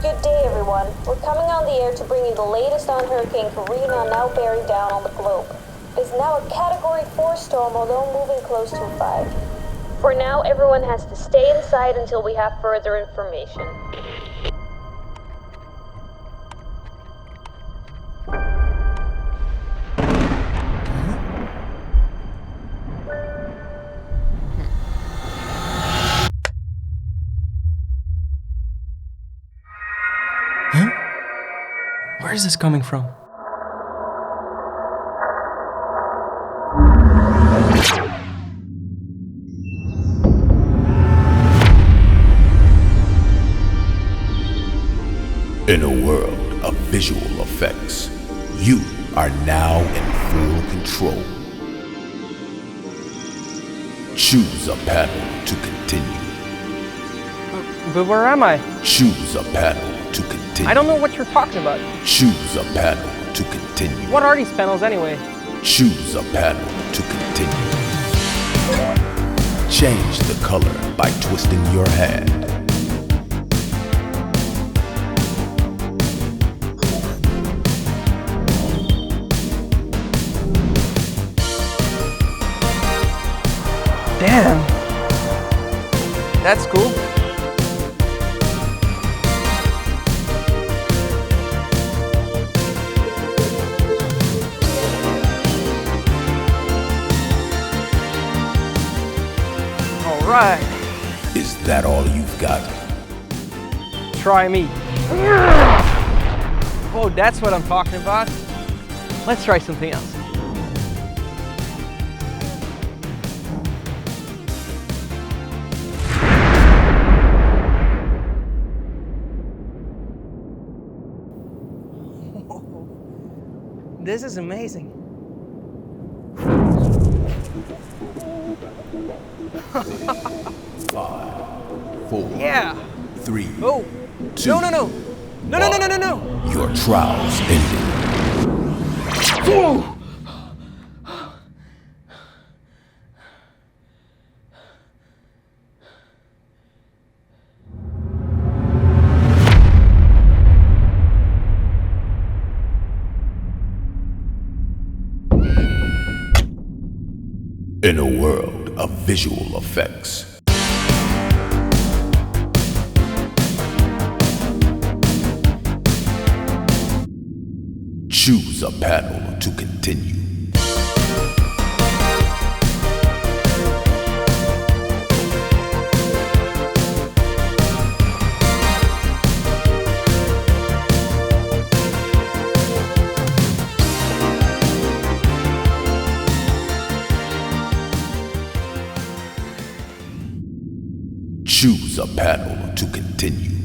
Good day, everyone. We're coming on the air to bring you the latest on Hurricane Karina, now buried down on the globe. It is now a Category 4 storm, although moving close to a 5. For now, everyone has to stay inside until we have further information. Huh? Where is this coming from? In a world of visual effects, you are now in full control. Choose a panel to continue. But where am I? Choose a panel to continue. I don't know what you're talking about. Choose a panel to continue. What are these panels anyway? Choose a panel to continue. Change the color by twisting your hand. Damn. That's cool. All right. Is that all you've got? Try me. Oh, that's what I'm talking about. Let's try something else. This is amazing. 5, 4, Yeah. 3, Oh. 2, No, no, no. No, no, no, no, no, no. Your trials ended. Whoa. In a world of visual effects, choose a panel to continue. Choose a panel to continue.